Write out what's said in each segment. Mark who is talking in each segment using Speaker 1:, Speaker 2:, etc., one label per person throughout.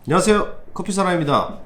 Speaker 1: 안녕하세요, 커피사나입니다.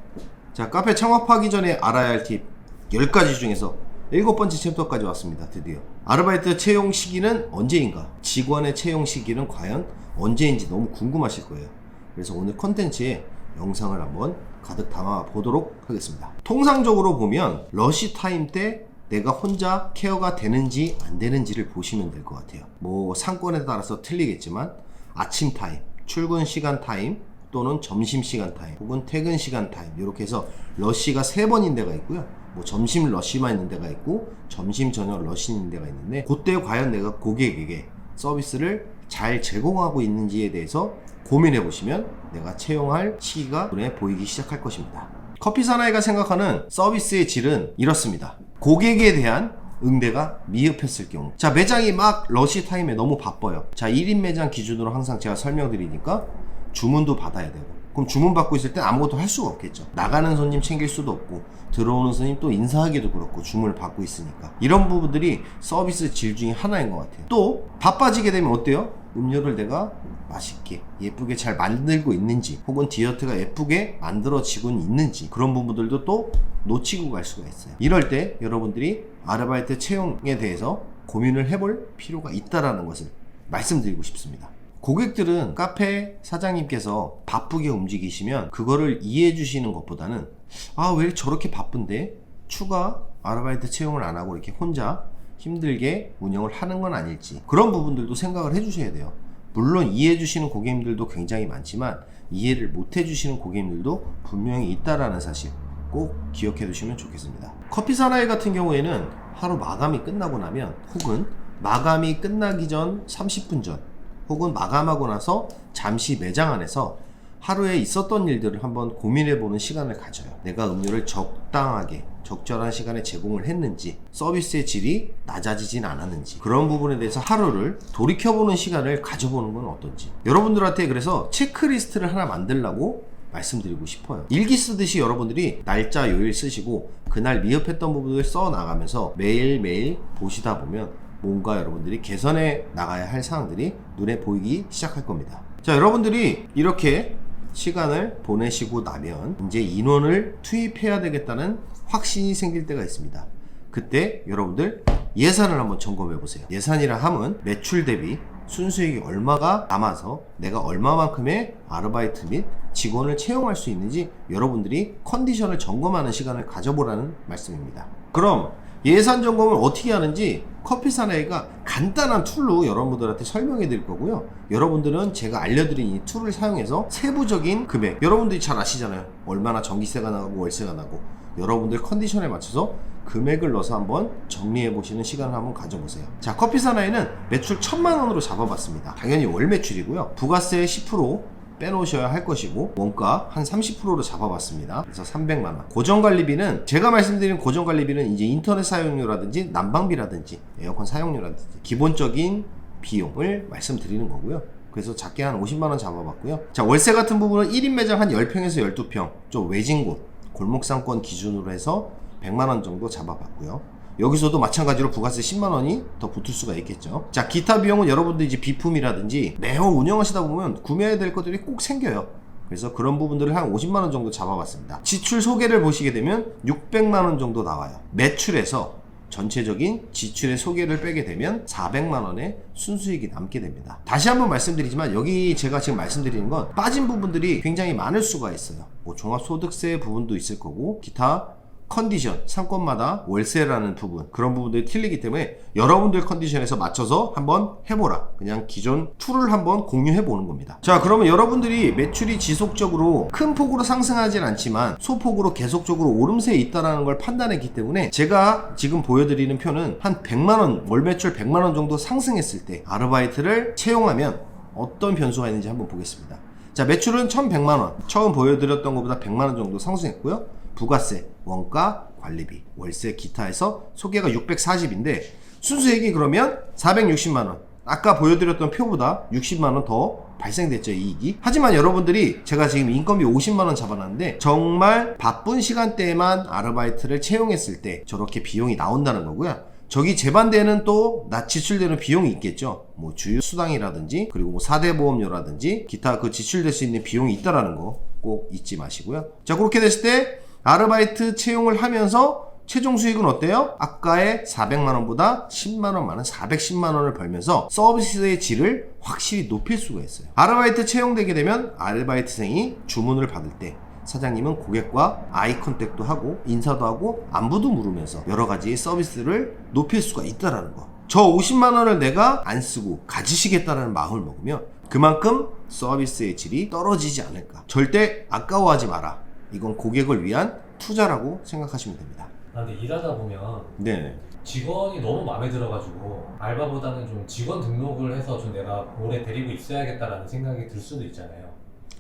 Speaker 1: 자, 카페 창업하기 전에 알아야 할 팁 10가지 중에서 7번째 챕터까지 왔습니다. 드디어 아르바이트 채용 시기는 언제인가, 직원의 채용 시기는 과연 언제인지 너무 궁금하실 거예요. 그래서 오늘 컨텐츠에 영상을 한번 가득 담아 보도록 하겠습니다. 통상적으로 보면 러시 타임 때 내가 혼자 케어가 되는지 안 되는지를 보시면 될 것 같아요. 뭐 상권에 따라서 틀리겠지만 아침 타임, 출근 시간 타임, 또는 점심시간 타임 혹은 퇴근 시간 타임, 이렇게 해서 러시가 3번인 데가 있고요. 뭐 점심 러시만 있는 데가 있고 점심 저녁 러시 있는 데가 있는데, 그때 과연 내가 고객에게 서비스를 잘 제공하고 있는지에 대해서 고민해 보시면 내가 채용할 시기가 눈에 보이기 시작할 것입니다. 커피사나이가 생각하는 서비스의 질은 이렇습니다. 고객에 대한 응대가 미흡했을 경우, 자, 매장이 막 러시 타임에 너무 바빠요. 자, 1인 매장 기준으로 항상 제가 설명드리니까 주문도 받아야 되고, 그럼 주문 받고 있을 땐 아무것도 할 수가 없겠죠. 나가는 손님 챙길 수도 없고, 들어오는 손님 또 인사하기도 그렇고, 주문을 받고 있으니까. 이런 부분들이 서비스 질 중에 하나인 것 같아요. 또 바빠지게 되면 어때요? 음료를 내가 맛있게 예쁘게 잘 만들고 있는지, 혹은 디저트가 예쁘게 만들어지고 있는지, 그런 부분들도 또 놓치고 갈 수가 있어요. 이럴 때 여러분들이 아르바이트 채용에 대해서 고민을 해볼 필요가 있다는 것을 말씀드리고 싶습니다. 고객들은 카페 사장님께서 바쁘게 움직이시면 그거를 이해해 주시는 것보다는, 아, 왜 저렇게 바쁜데 추가 아르바이트 채용을 안 하고 이렇게 혼자 힘들게 운영을 하는 건 아닐지, 그런 부분들도 생각을 해 주셔야 돼요. 물론 이해해 주시는 고객님들도 굉장히 많지만 이해를 못 해 주시는 고객님들도 분명히 있다라는 사실 꼭 기억해 두시면 좋겠습니다. 커피사나이 같은 경우에는 하루 마감이 끝나고 나면, 혹은 마감이 끝나기 전 30분 전, 혹은 마감하고 나서 잠시 매장 안에서 하루에 있었던 일들을 한번 고민해보는 시간을 가져요. 내가 음료를 적당하게 적절한 시간에 제공을 했는지, 서비스의 질이 낮아지진 않았는지, 그런 부분에 대해서 하루를 돌이켜보는 시간을 가져보는 건 어떤지, 여러분들한테 그래서 체크리스트를 하나 만들라고 말씀드리고 싶어요. 일기 쓰듯이 여러분들이 날짜 요일 쓰시고 그날 미흡했던 부분을 써 나가면서 매일매일 보시다 보면 뭔가 여러분들이 개선해 나가야 할 사항들이 눈에 보이기 시작할 겁니다. 자, 여러분들이 이렇게 시간을 보내시고 나면 이제 인원을 투입해야 되겠다는 확신이 생길 때가 있습니다. 그때 여러분들 예산을 한번 점검해 보세요. 예산이라 함은 매출 대비 순수익이 얼마가 남아서 내가 얼마만큼의 아르바이트 및 직원을 채용할 수 있는지 여러분들이 컨디션을 점검하는 시간을 가져보라는 말씀입니다. 그럼 예산 점검을 어떻게 하는지 커피사나이가 간단한 툴로 여러분들한테 설명해 드릴 거고요. 여러분들은 제가 알려드린 이 툴을 사용해서 세부적인 금액, 여러분들이 잘 아시잖아요. 얼마나 전기세가 나가고 월세가 나고, 여러분들 컨디션에 맞춰서 금액을 넣어서 한번 정리해 보시는 시간을 한번 가져보세요. 자, 커피사나이는 매출 1000만 원으로 잡아봤습니다. 당연히 월 매출이고요. 부가세 10% 빼놓으셔야 할 것이고, 원가 한 30%로 잡아봤습니다. 그래서 300만원. 고정관리비는, 제가 말씀드린 고정관리비는 이제 인터넷 사용료라든지 난방비라든지 에어컨 사용료라든지 기본적인 비용을 말씀드리는 거고요. 그래서 작게 한 50만원 잡아봤고요. 자, 월세 같은 부분은 1인 매장 한 10평에서 12평, 좀 외진 곳, 골목상권 기준으로 해서 100만원 정도 잡아봤고요. 여기서도 마찬가지로 부가세 10만원이 더 붙을 수가 있겠죠. 자, 기타 비용은 여러분들 이제 비품이라든지 매월 운영하시다 보면 구매해야 될 것들이 꼭 생겨요. 그래서 그런 부분들을 한 50만원 정도 잡아봤습니다. 지출 소개를 보시게 되면 600만원 정도 나와요. 매출에서 전체적인 지출의 소개를 빼게 되면 400만원의 순수익이 남게 됩니다. 다시 한번 말씀드리지만 여기 제가 지금 말씀드리는 건 빠진 부분들이 굉장히 많을 수가 있어요. 뭐 종합소득세 부분도 있을 거고, 기타 컨디션, 상권마다 월세라는 부분, 그런 부분들이 틀리기 때문에 여러분들 컨디션에서 맞춰서 한번 해보라, 그냥 기존 툴을 한번 공유해 보는 겁니다. 자, 그러면 여러분들이 매출이 지속적으로 큰 폭으로 상승하진 않지만 소폭으로 계속적으로 오름세에 있다는 걸 판단했기 때문에 제가 지금 보여드리는 표는 한 100만원, 월 매출 100만원 정도 상승했을 때 아르바이트를 채용하면 어떤 변수가 있는지 한번 보겠습니다. 자, 매출은 1100만원, 처음 보여드렸던 것보다 100만원 정도 상승했고요. 부가세, 원가, 관리비, 월세, 기타에서 소개가 640인데 순수익이 그러면 460만원, 아까 보여드렸던 표보다 60만원 더 발생됐죠, 이익이. 하지만 여러분들이, 제가 지금 인건비 50만원 잡아놨는데 정말 바쁜 시간대에만 아르바이트를 채용했을 때 저렇게 비용이 나온다는 거고요. 저기 재반대에는 또 지출되는 비용이 있겠죠. 뭐 주유 수당이라든지, 그리고 뭐 4대 보험료라든지 기타 그 지출될 수 있는 비용이 있다라는 거 꼭 잊지 마시고요. 자, 그렇게 됐을 때 아르바이트 채용을 하면서 최종 수익은 어때요? 아까의 400만원보다 10만원 많은 410만원을 벌면서 서비스의 질을 확실히 높일 수가 있어요. 아르바이트 채용되게 되면 아르바이트생이 주문을 받을 때 사장님은 고객과 아이 컨택도 하고 인사도 하고 안부도 물으면서 여러 가지 서비스를 높일 수가 있다라는 거. 저 50만원을 내가 안 쓰고 가지시겠다라는 마음을 먹으면 그만큼 서비스의 질이 떨어지지 않을까. 절대 아까워하지 마라. 이건 고객을 위한 투자라고 생각하시면 됩니다.
Speaker 2: 근데 일하다 보면
Speaker 1: 네.
Speaker 2: 직원이 너무 마음에 들어가지고 알바보다는 좀 직원 등록을 해서 좀 내가 오래 데리고 있어야겠다라는 생각이 들 수도 있잖아요.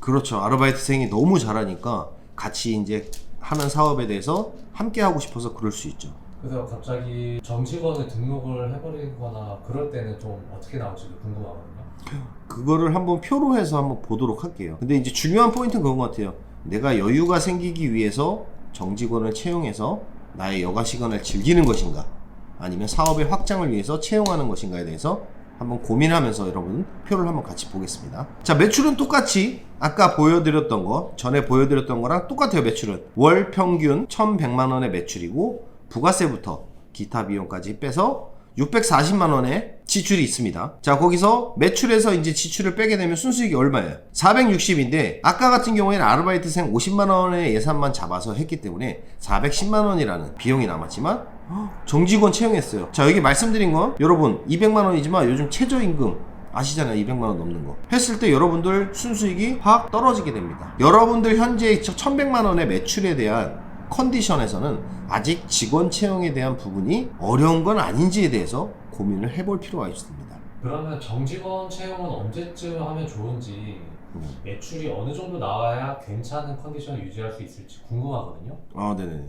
Speaker 1: 그렇죠. 아르바이트생이 너무 잘하니까 같이 이제 하는 사업에 대해서 함께 하고 싶어서 그럴 수 있죠.
Speaker 2: 그래서 갑자기 정직원을 등록을 해버리거나 그럴 때는 좀 어떻게 나올지도 궁금하거든요.
Speaker 1: 그거를 한번 표로 해서 한번 보도록 할게요. 근데 이제 중요한 포인트는 그런 것 같아요. 내가 여유가 생기기 위해서 정직원을 채용해서 나의 여가 시간을 즐기는 것인가, 아니면 사업의 확장을 위해서 채용하는 것인가에 대해서 한번 고민하면서 여러분 표를 한번 같이 보겠습니다. 자, 매출은 똑같이 아까 보여드렸던 거, 전에 보여드렸던 거랑 똑같아요. 매출은 월 평균 1100만원의 매출이고 부가세부터 기타 비용까지 빼서 640만원의 지출이 있습니다. 자, 거기서 매출에서 이제 지출을 빼게 되면 순수익이 얼마예요? 460인데 아까 같은 경우에는 아르바이트생 50만원의 예산만 잡아서 했기 때문에 410만원이라는 비용이 남았지만 정직원 채용했어요. 자, 여기 말씀드린 건 여러분 200만원이지만 요즘 최저임금 아시잖아요. 200만원 넘는 거 했을 때 여러분들 순수익이 확 떨어지게 됩니다. 여러분들 현재 1100만원의 매출에 대한 컨디션에서는 아직 직원 채용에 대한 부분이 어려운 건 아닌지에 대해서 고민을 해볼 필요가 있습니다.
Speaker 2: 그러면 정직원 채용은 언제쯤 하면 좋은지, 매출이 어느 정도 나와야 괜찮은 컨디션을 유지할 수 있을지 궁금하거든요.
Speaker 1: 아, 네네.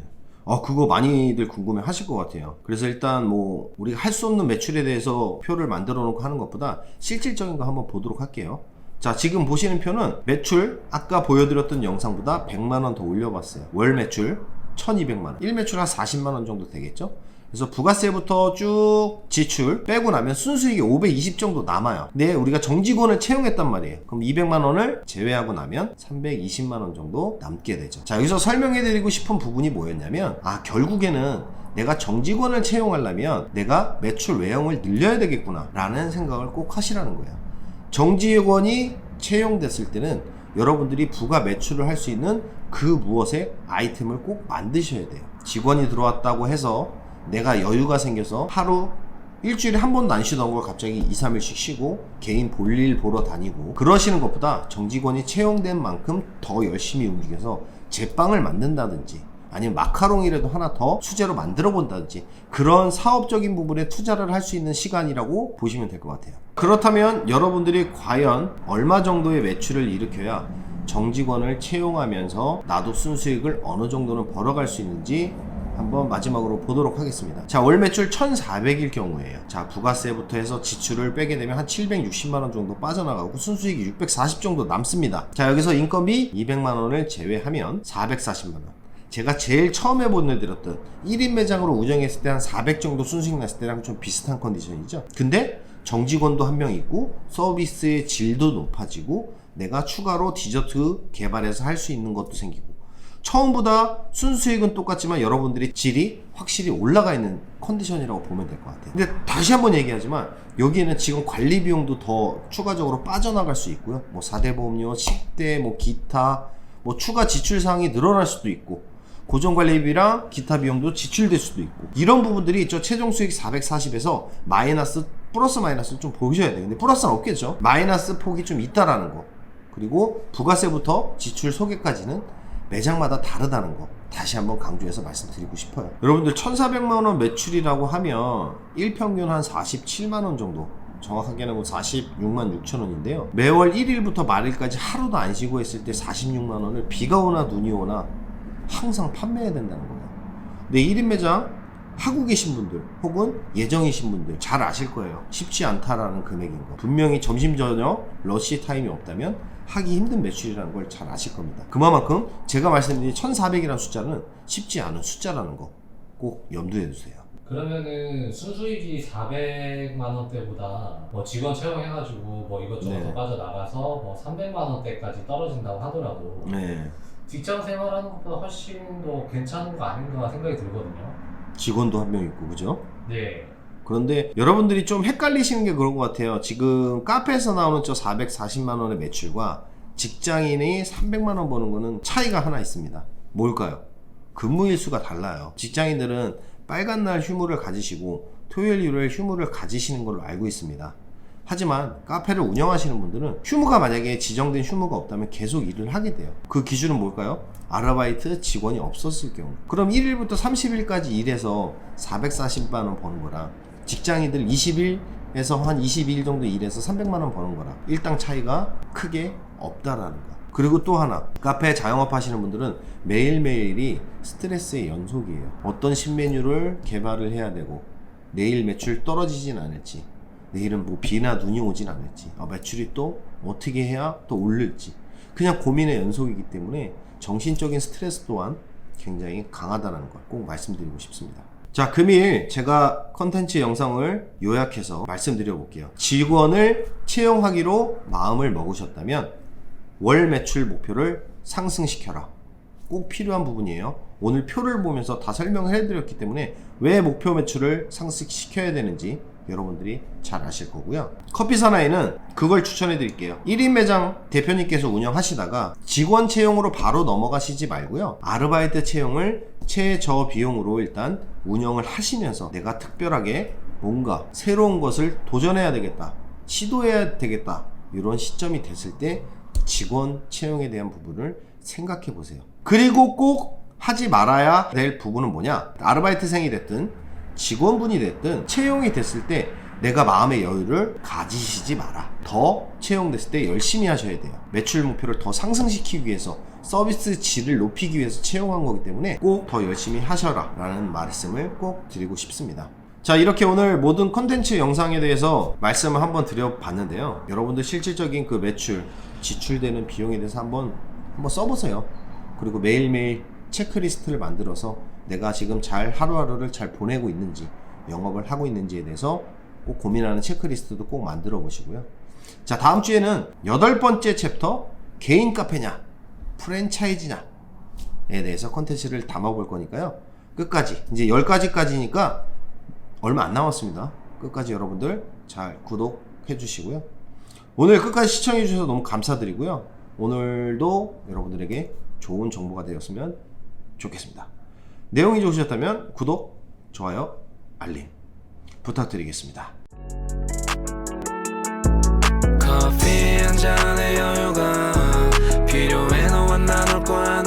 Speaker 1: 그거 많이들 궁금해 하실 것 같아요. 그래서 일단 뭐 우리가 할 수 없는 매출에 대해서 표를 만들어 놓고 하는 것보다 실질적인 거 한번 보도록 할게요. 자, 지금 보시는 표는 매출 아까 보여드렸던 영상보다 100만원 더 올려봤어요. 월 매출 1200만원, 1매출 한 40만원 정도 되겠죠. 그래서 부가세부터 쭉 지출 빼고 나면 순수익이 520 정도 남아요. 근데 우리가 정직원을 채용했단 말이에요. 그럼 200만원을 제외하고 나면 320만원 정도 남게 되죠. 자, 여기서 설명해드리고 싶은 부분이 뭐였냐면, 결국에는 내가 정직원을 채용하려면 내가 매출 외형을 늘려야 되겠구나 라는 생각을 꼭 하시라는 거예요. 정직원이 채용됐을 때는 여러분들이 부가 매출을 할 수 있는 그 무엇의 아이템을 꼭 만드셔야 돼요. 직원이 들어왔다고 해서 내가 여유가 생겨서 하루 일주일에 한 번도 안 쉬던 걸 갑자기 2, 3일씩 쉬고 개인 볼일 보러 다니고 그러시는 것보다 정직원이 채용된 만큼 더 열심히 움직여서 제빵을 만든다든지 아니면 마카롱이라도 하나 더 수제로 만들어 본다든지 그런 사업적인 부분에 투자를 할 수 있는 시간이라고 보시면 될 것 같아요. 그렇다면 여러분들이 과연 얼마 정도의 매출을 일으켜야 정직원을 채용하면서 나도 순수익을 어느 정도는 벌어갈 수 있는지 한번 마지막으로 보도록 하겠습니다. 자, 월 매출 1400일 경우에요. 자, 부가세부터 해서 지출을 빼게 되면 한 760만원 정도 빠져나가고 순수익이 640 정도 남습니다. 자, 여기서 인건비 200만원을 제외하면 440만원. 제가 제일 처음에 보내드렸던 1인 매장으로 운영했을 때 한 400 정도 순수익 났을 때랑 좀 비슷한 컨디션이죠. 근데 정직원도 한 명 있고 서비스의 질도 높아지고 내가 추가로 디저트 개발해서 할 수 있는 것도 생기고 처음보다 순수익은 똑같지만 여러분들이 질이 확실히 올라가 있는 컨디션이라고 보면 될 것 같아요. 근데 다시 한번 얘기하지만 여기에는 지금 관리 비용도 더 추가적으로 빠져나갈 수 있고요. 뭐 4대 보험료, 식대, 뭐 기타, 뭐 추가 지출 사항이 늘어날 수도 있고 고정관리비랑 기타 비용도 지출될 수도 있고 이런 부분들이 저 최종 수익 440에서 마이너스 플러스 마이너스를 좀 보셔야 돼요. 근데 플러스는 없겠죠. 마이너스 폭이 좀 있다라는 거, 그리고 부가세부터 지출 소개까지는 매장마다 다르다는 거 다시 한번 강조해서 말씀드리고 싶어요. 여러분들 1400만원 매출이라고 하면 1평균 한 47만원 정도, 정확하게는 46만 6천원인데요 매월 1일부터 말일까지 하루도 안 쉬고 했을 때 46만원을 비가 오나 눈이 오나 항상 판매해야 된다는 거예요. 근데 1인 매장 하고 계신 분들 혹은 예정이신 분들 잘 아실 거예요. 쉽지 않다라는 금액인 거. 분명히 점심 저녁 러시 타임이 없다면 하기 힘든 매출이라는 걸 잘 아실 겁니다. 그만큼 제가 말씀드린 1400이라는 숫자는 쉽지 않은 숫자라는 거 꼭 염두해 두세요.
Speaker 2: 그러면은 순수익이 400만 원대보다 뭐 직원 채용해가지고 뭐 이것저것
Speaker 1: 네.
Speaker 2: 더 빠져나가서 뭐 300만 원대까지 떨어진다고 하더라도
Speaker 1: 네.
Speaker 2: 직장 생활하는 것보다 훨씬 더 괜찮은 거 아닌가 생각이 들거든요.
Speaker 1: 직원도 한 명 있고 그죠?
Speaker 2: 네.
Speaker 1: 그런데 여러분들이 좀 헷갈리시는 게 그런 것 같아요. 지금 카페에서 나오는 저 440만 원의 매출과 직장인이 300만 원 버는 거는 차이가 하나 있습니다. 뭘까요? 근무일 수가 달라요. 직장인들은 빨간 날 휴무를 가지시고 토요일 일요일 휴무를 가지시는 걸로 알고 있습니다. 하지만 카페를 운영하시는 분들은 휴무가 만약에 지정된 휴무가 없다면 계속 일을 하게 돼요. 그 기준은 뭘까요? 아르바이트 직원이 없었을 경우. 그럼 1일부터 30일까지 일해서 440만 원 버는 거랑 직장인들 20일에서 한 22일 정도 일해서 300만 원 버는 거랑 일당 차이가 크게 없다라는 거. 그리고 또 하나, 카페 자영업 하시는 분들은 매일매일이 스트레스의 연속이에요. 어떤 신메뉴를 개발을 해야 되고 내일 매출 떨어지진 않을지, 내일은 뭐 비나 눈이 오진 않을지, 매출이 또 어떻게 해야 또 오를지, 그냥 고민의 연속이기 때문에 정신적인 스트레스 또한 굉장히 강하다는 걸 꼭 말씀드리고 싶습니다. 자, 금일 제가 컨텐츠 영상을 요약해서 말씀드려 볼게요. 직원을 채용하기로 마음을 먹으셨다면 월 매출 목표를 상승시켜라. 꼭 필요한 부분이에요. 오늘 표를 보면서 다 설명을 해드렸기 때문에 왜 목표 매출을 상승시켜야 되는지 여러분들이 잘 아실 거고요. 커피 사나이는 그걸 추천해 드릴게요. 1인 매장 대표님께서 운영하시다가 직원 채용으로 바로 넘어가시지 말고요. 아르바이트 채용을 최저 비용으로 일단 운영을 하시면서 내가 특별하게 뭔가 새로운 것을 도전해야 되겠다, 시도해야 되겠다, 이런 시점이 됐을 때 직원 채용에 대한 부분을 생각해 보세요. 그리고 꼭 하지 말아야 될 부분은 뭐냐? 아르바이트생이 됐든 직원분이 됐든 채용이 됐을 때 내가 마음의 여유를 가지시지 마라. 더 채용됐을 때 열심히 하셔야 돼요. 매출 목표를 더 상승시키기 위해서, 서비스 질을 높이기 위해서 채용한 거기 때문에 꼭 더 열심히 하셔라 라는 말씀을 꼭 드리고 싶습니다. 자, 이렇게 오늘 모든 컨텐츠 영상에 대해서 말씀을 한번 드려봤는데요. 여러분들 실질적인 그 매출, 지출되는 비용에 대해서 한번 써보세요. 그리고 매일매일 체크리스트를 만들어서 내가 지금 잘 하루하루를 잘 보내고 있는지, 영업을 하고 있는지에 대해서 꼭 고민하는 체크리스트도 꼭 만들어 보시고요. 자, 다음 주에는 8번째 챕터, 개인 카페냐 프랜차이즈냐에 대해서 컨텐츠를 담아볼 거니까요. 끝까지, 이제 10가지까지니까 얼마 안 남았습니다. 끝까지 여러분들 잘 구독해 주시고요. 오늘 끝까지 시청해 주셔서 너무 감사드리고요. 오늘도 여러분들에게 좋은 정보가 되었으면 좋겠습니다. 내용이 좋으셨다면 구독, 좋아요, 알림 부탁드리겠습니다.
Speaker 3: 커피 한 잔의 여유가 필요해. 너와 나눌 거야.